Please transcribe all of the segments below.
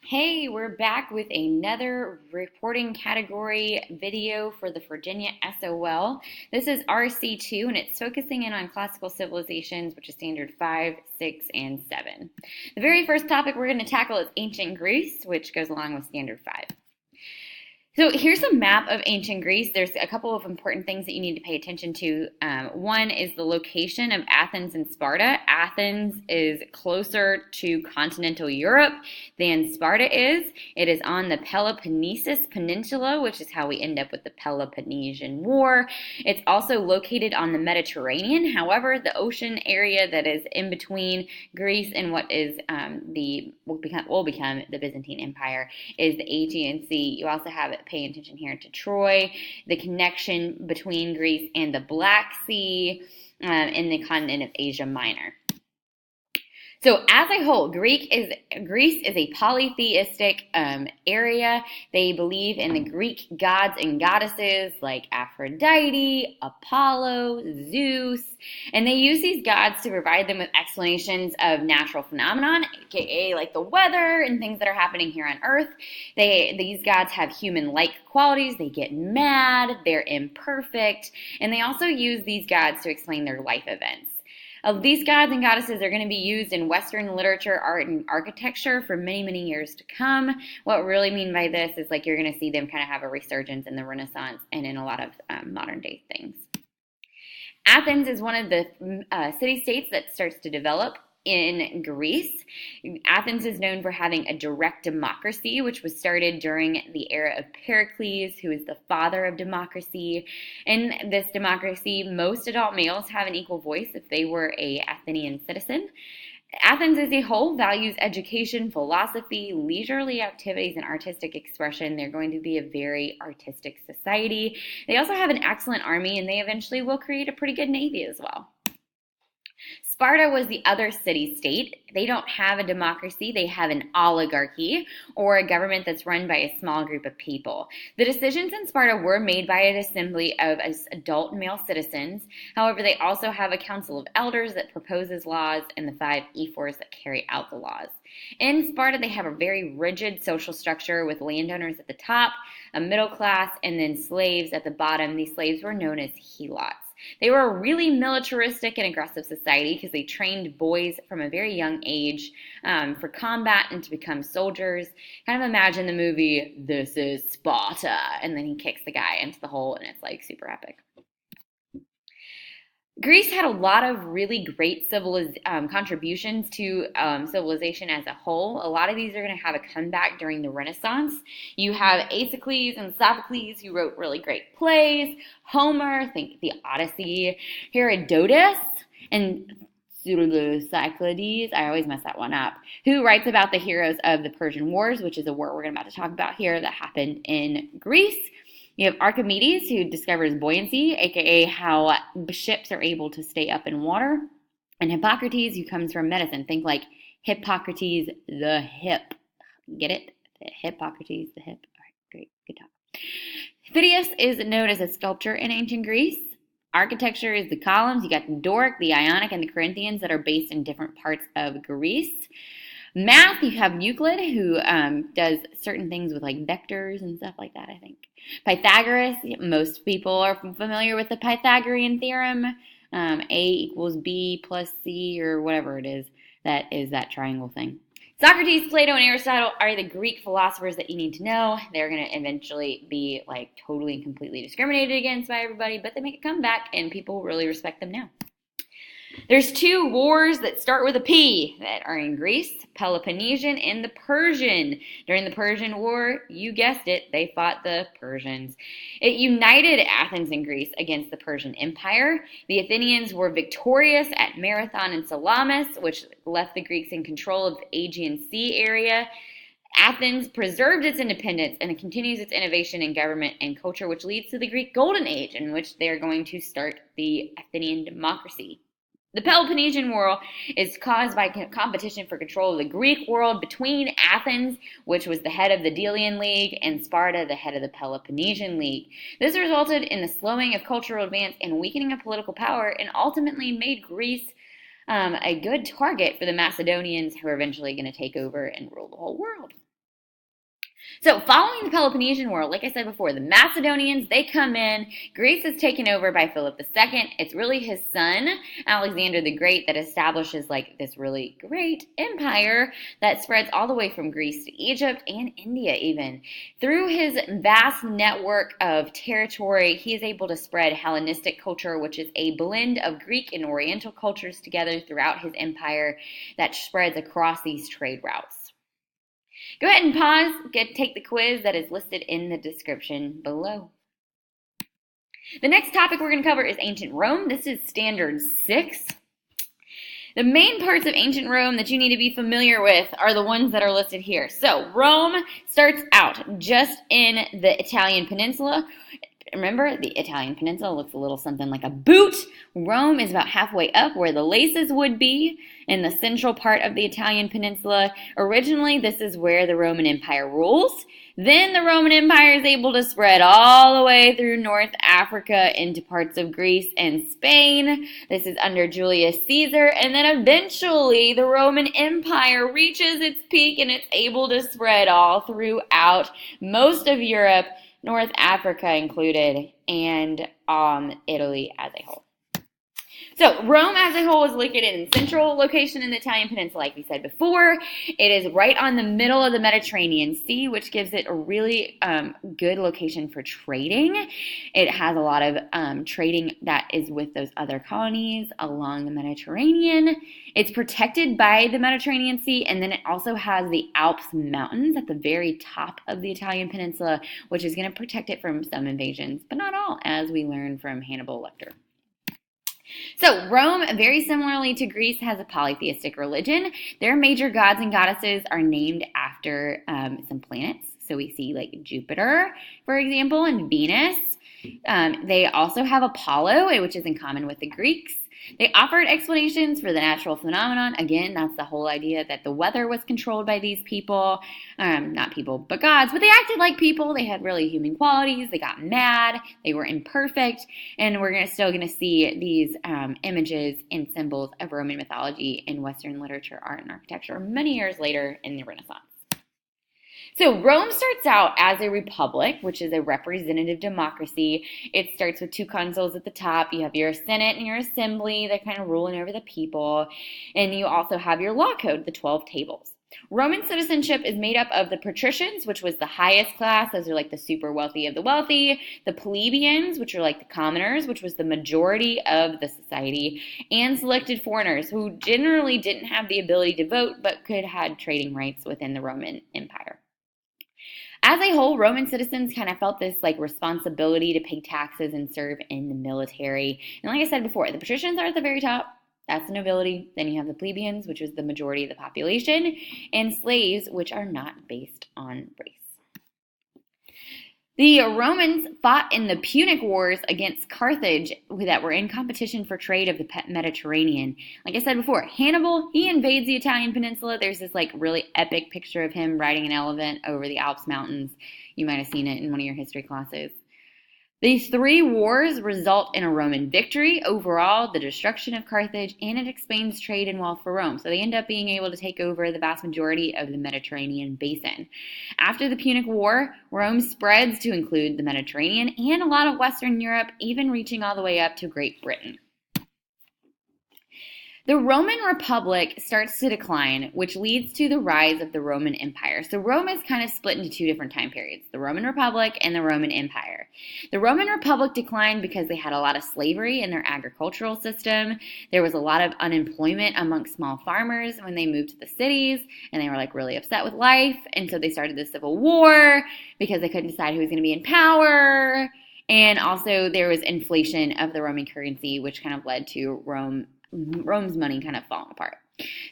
Hey, we're back with another reporting category video for the Virginia SOL. This is RC2 and it's focusing in on classical civilizations, which is standard 5, 6, and 7. The very first topic we're going to tackle is ancient Greece, which goes along with standard 5. So here's a map of ancient Greece. There's a couple of important things that you need to pay attention to. One is the location of Athens and Sparta. Athens is closer to continental Europe than Sparta is. It is on the Peloponnesus Peninsula, which is how we end up with the Peloponnesian War. It's also located on the Mediterranean. However, the ocean area that is in between Greece and what is will become the Byzantine Empire is the Aegean Sea. You also have it paying attention here to Troy, the connection between Greece and the Black Sea in the continent of Asia Minor. So as a whole, Greece is a polytheistic area. They believe in the Greek gods and goddesses like Aphrodite, Apollo, Zeus, and they use these gods to provide them with explanations of natural phenomenon, aka like the weather and things that are happening here on Earth. These gods have human-like qualities. They get mad, they're imperfect, and they also use these gods to explain their life events. These gods and goddesses are going to be used in Western literature, art, and architecture for many, many years to come. What we really mean by this is like you're going to see them kind of have a resurgence in the Renaissance and in a lot of modern day things. Athens is one of the city-states that starts to develop in Greece. Athens is known for having a direct democracy, which was started during the era of Pericles, who is the father of democracy. In this democracy, most adult males have an equal voice if they were an Athenian citizen. Athens as a whole values education, philosophy, leisurely activities, and artistic expression. They're going to be a very artistic society. They also have an excellent army, and they eventually will create a pretty good navy as well. Sparta was the other city-state. They don't have a democracy. They have an oligarchy, or a government that's run by a small group of people. The decisions in Sparta were made by an assembly of adult male citizens. However, they also have a council of elders that proposes laws and the 5 ephors that carry out the laws. In Sparta, they have a very rigid social structure with landowners at the top, a middle class, and then slaves at the bottom. These slaves were known as helots. They were a really militaristic and aggressive society because they trained boys from a very young age for combat and to become soldiers. Kind of imagine the movie, This is Sparta, and then he kicks the guy into the hole, and it's like super epic. Greece had a lot of really great contributions to civilization as a whole. A lot of these are going to have a comeback during the Renaissance. You have Aeschylus and Sophocles, who wrote really great plays. Homer, think the Odyssey. Herodotus and Cyclades, I always mess that one up, who writes about the heroes of the Persian Wars, which is a war we're about to talk about here that happened in Greece. You have Archimedes, who discovers buoyancy, aka how ships are able to stay up in water. And Hippocrates, who comes from medicine. Think like Hippocrates the hip. Get it? Hippocrates the hip. All right, great, good talk. Phidias is known as a sculptor in ancient Greece. Architecture is the columns. You got the Doric, the Ionic, and the Corinthians that are based in different parts of Greece. Math, you have Euclid, who does certain things with like vectors and stuff like that, I think. Pythagoras, most people are familiar with the Pythagorean theorem. A equals B plus C, or whatever it is that triangle thing. Socrates, Plato, and Aristotle are the Greek philosophers that you need to know. They're going to eventually be like totally and completely discriminated against by everybody, but they make a comeback and people really respect them now. There's 2 wars that start with a P that are in Greece, Peloponnesian and the Persian. During the Persian War, you guessed it, they fought the Persians. It united Athens and Greece against the Persian Empire. The Athenians were victorious at Marathon and Salamis, which left the Greeks in control of the Aegean Sea area. Athens preserved its independence and it continues its innovation in government and culture, which leads to the Greek Golden Age, in which they're going to start the Athenian democracy. The Peloponnesian War is caused by competition for control of the Greek world between Athens, which was the head of the Delian League, and Sparta, the head of the Peloponnesian League. This resulted in the slowing of cultural advance and weakening of political power, and ultimately made Greece a good target for the Macedonians, who are eventually going to take over and rule the whole world. So following the Peloponnesian War, like I said before, the Macedonians, they come in. Greece is taken over by Philip II. It's really his son, Alexander the Great, that establishes like this really great empire that spreads all the way from Greece to Egypt and India even. Through his vast network of territory, he is able to spread Hellenistic culture, which is a blend of Greek and Oriental cultures together throughout his empire that spreads across these trade routes. Go ahead and pause, take the quiz that is listed in the description below. The next topic we're going to cover is ancient Rome. This is standard 6. The main parts of ancient Rome that you need to be familiar with are the ones that are listed here. So Rome starts out just in the Italian peninsula. Remember, the Italian peninsula looks a little something like a boot. Rome is about halfway up where the laces would be in the central part of the Italian peninsula. Originally, this is where the Roman Empire rules. Then the Roman Empire is able to spread all the way through North Africa into parts of Greece and Spain. This is under Julius Caesar. And then eventually the Roman Empire reaches its peak and it's able to spread all throughout most of Europe, North Africa included, and Italy as a whole. So Rome as a whole is located in central location in the Italian peninsula, like we said before. It is right on the middle of the Mediterranean Sea, which gives it a really good location for trading. It has a lot of trading that is with those other colonies along the Mediterranean. It's protected by the Mediterranean Sea, and then it also has the Alps Mountains at the very top of the Italian peninsula, which is going to protect it from some invasions, but not all, as we learned from Hannibal Lecter. So Rome, very similarly to Greece, has a polytheistic religion. Their major gods and goddesses are named after some planets. So we see like Jupiter, for example, and Venus. They also have Apollo, which is in common with the Greeks. They offered explanations for the natural phenomenon. Again, that's the whole idea that the weather was controlled by these people. Not people, but gods. But they acted like people. They had really human qualities. They got mad. They were imperfect. And we're still going to see these images and symbols of Roman mythology in Western literature, art, and architecture many years later in the Renaissance. So Rome starts out as a republic, which is a representative democracy. It starts with 2 consuls at the top. You have your Senate and your Assembly that kind of ruling over the people. And you also have your law code, the 12 tables. Roman citizenship is made up of the patricians, which was the highest class. Those are like the super wealthy of the wealthy. The plebeians, which are like the commoners, which was the majority of the society. And selected foreigners, who generally didn't have the ability to vote, but could have trading rights within the Roman Empire. As a whole, Roman citizens kind of felt this like responsibility to pay taxes and serve in the military. And like I said before, the patricians are at the very top. That's the nobility. Then you have the plebeians, which is the majority of the population, and slaves, which are not based on race. The Romans fought in the Punic Wars against Carthage that were in competition for trade of the Mediterranean. Like I said before, Hannibal, he invades the Italian peninsula. There's this like really epic picture of him riding an elephant over the Alps mountains. You might have seen it in one of your history classes. These 3 wars result in a Roman victory, overall, the destruction of Carthage, and it expands trade and wealth for Rome. So they end up being able to take over the vast majority of the Mediterranean basin. After the Punic War, Rome spreads to include the Mediterranean and a lot of Western Europe, even reaching all the way up to Great Britain. The Roman Republic starts to decline, which leads to the rise of the Roman Empire. So Rome is kind of split into 2 different time periods, the Roman Republic and the Roman Empire. The Roman Republic declined because they had a lot of slavery in their agricultural system. There was a lot of unemployment amongst small farmers when they moved to the cities, and they were like really upset with life. And so they started the Civil War because they couldn't decide who was going to be in power. And also there was inflation of the Roman currency, which kind of led to Rome's money kind of falling apart.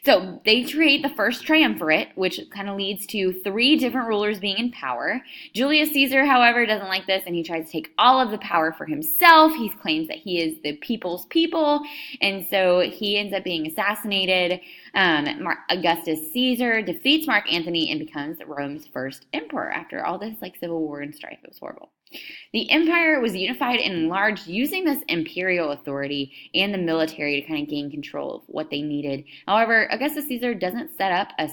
So they create the first triumvirate, which kind of leads to 3 different rulers being in power. Julius Caesar, however, doesn't like this, and he tries to take all of the power for himself. He claims that he is the people's people, and so he ends up being assassinated. Augustus Caesar defeats Mark Antony and becomes Rome's first emperor after all this civil war and strife. It was horrible. The empire was unified and enlarged using this imperial authority and the military to kind of gain control of what they needed. However, Augustus Caesar doesn't set up a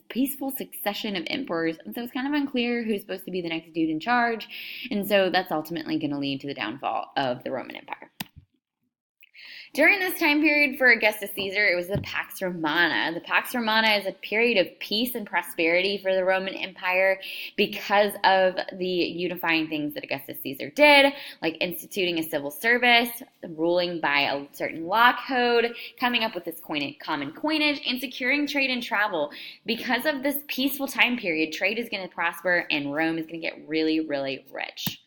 peaceful succession of emperors, and so it's kind of unclear who's supposed to be the next dude in charge, and so that's ultimately going to lead to the downfall of the Roman Empire. During this time period for Augustus Caesar, it was the Pax Romana. The Pax Romana is a period of peace and prosperity for the Roman Empire because of the unifying things that Augustus Caesar did, like instituting a civil service, ruling by a certain law code, coming up with this common coinage, and securing trade and travel. Because of this peaceful time period, trade is going to prosper and Rome is going to get really, really rich.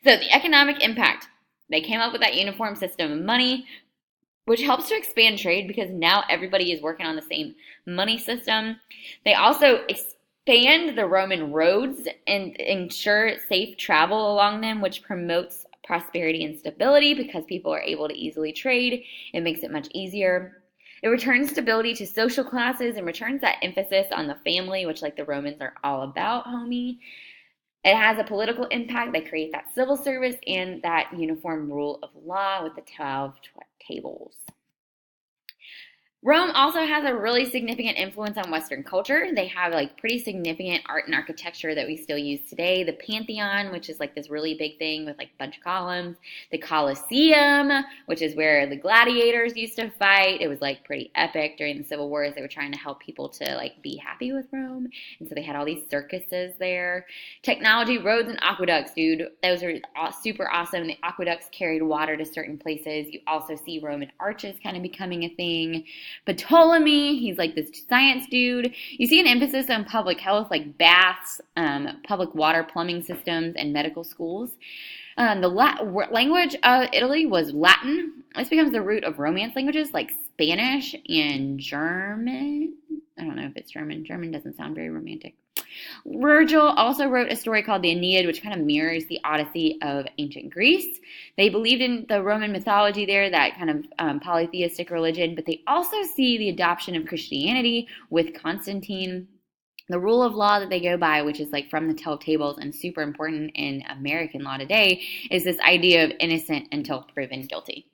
So the economic impact. They came up with that uniform system of money, which helps to expand trade because now everybody is working on the same money system. They also expand the Roman roads and ensure safe travel along them, which promotes prosperity and stability because people are able to easily trade. It makes it much easier. It returns stability to social classes and returns that emphasis on the family, which the Romans are all about, homie. It has a political impact. They create that civil service and that uniform rule of law with the 12 tables. Rome also has a really significant influence on Western culture. They have pretty significant art and architecture that we still use today. The Pantheon, which is this really big thing with a bunch of columns. The Colosseum, which is where the gladiators used to fight. It was pretty epic during the Civil Wars. They were trying to help people to be happy with Rome. And so they had all these circuses there. Technology, roads, and aqueducts, dude. Those are super awesome. The aqueducts carried water to certain places. You also see Roman arches kind of becoming a thing. Ptolemy, he's this science dude. You see an emphasis on public health, baths, public water plumbing systems, and medical schools. The language of Italy was Latin. This becomes the root of Romance languages like Spanish and German. I don't know if it's German. German doesn't sound very romantic. Virgil also wrote a story called the Aeneid, which kind of mirrors the Odyssey of ancient Greece. They believed in the Roman mythology there, that kind of polytheistic religion, but they also see the adoption of Christianity with Constantine. The rule of law that they go by, which is from the 12 tables and super important in American law today, is this idea of innocent until proven guilty.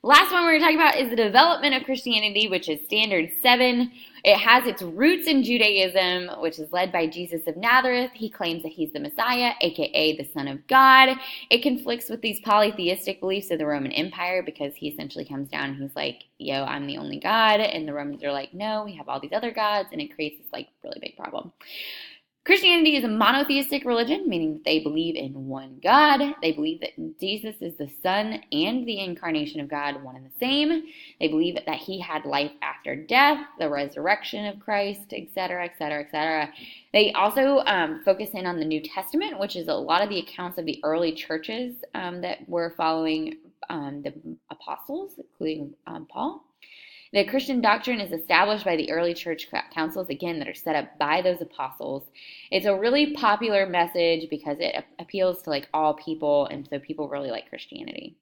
Last one we're going to talk about is the development of Christianity, which is Standard 7. It has its roots in Judaism, which is led by Jesus of Nazareth. He claims that he's the Messiah, aka the Son of God. It conflicts with these polytheistic beliefs of the Roman Empire because he essentially comes down and he's like, yo, I'm the only God. And the Romans are like, no, we have all these other gods. And it creates this really big problem. Christianity is a monotheistic religion, meaning that they believe in one God. They believe that Jesus is the Son and the incarnation of God, one and the same. They believe that he had life after death, the resurrection of Christ, etc., etc., etc. They also focus in on the New Testament, which is a lot of the accounts of the early churches that were following the apostles, including Paul. The Christian doctrine is established by the early church councils, again, that are set up by those apostles. It's a really popular message because it appeals to all people, and so people really like Christianity.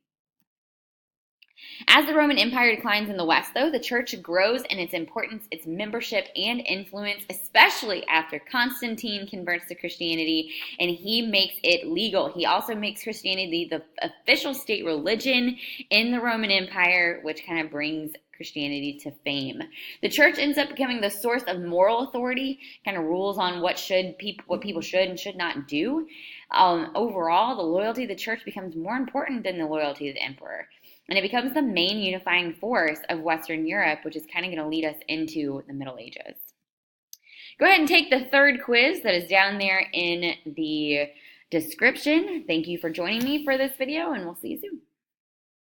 As the Roman Empire declines in the West, though, the church grows in its importance, its membership, and influence, especially after Constantine converts to Christianity, and he makes it legal. He also makes Christianity the official state religion in the Roman Empire, which kind of brings Christianity to fame. The church ends up becoming the source of moral authority, kind of rules on what people should and should not do. Overall, the loyalty of the church becomes more important than the loyalty of the emperor. And it becomes the main unifying force of Western Europe, which is kind of going to lead us into the Middle Ages. Go ahead and take the third quiz that is down there in the description. Thank you for joining me for this video, and we'll see you soon.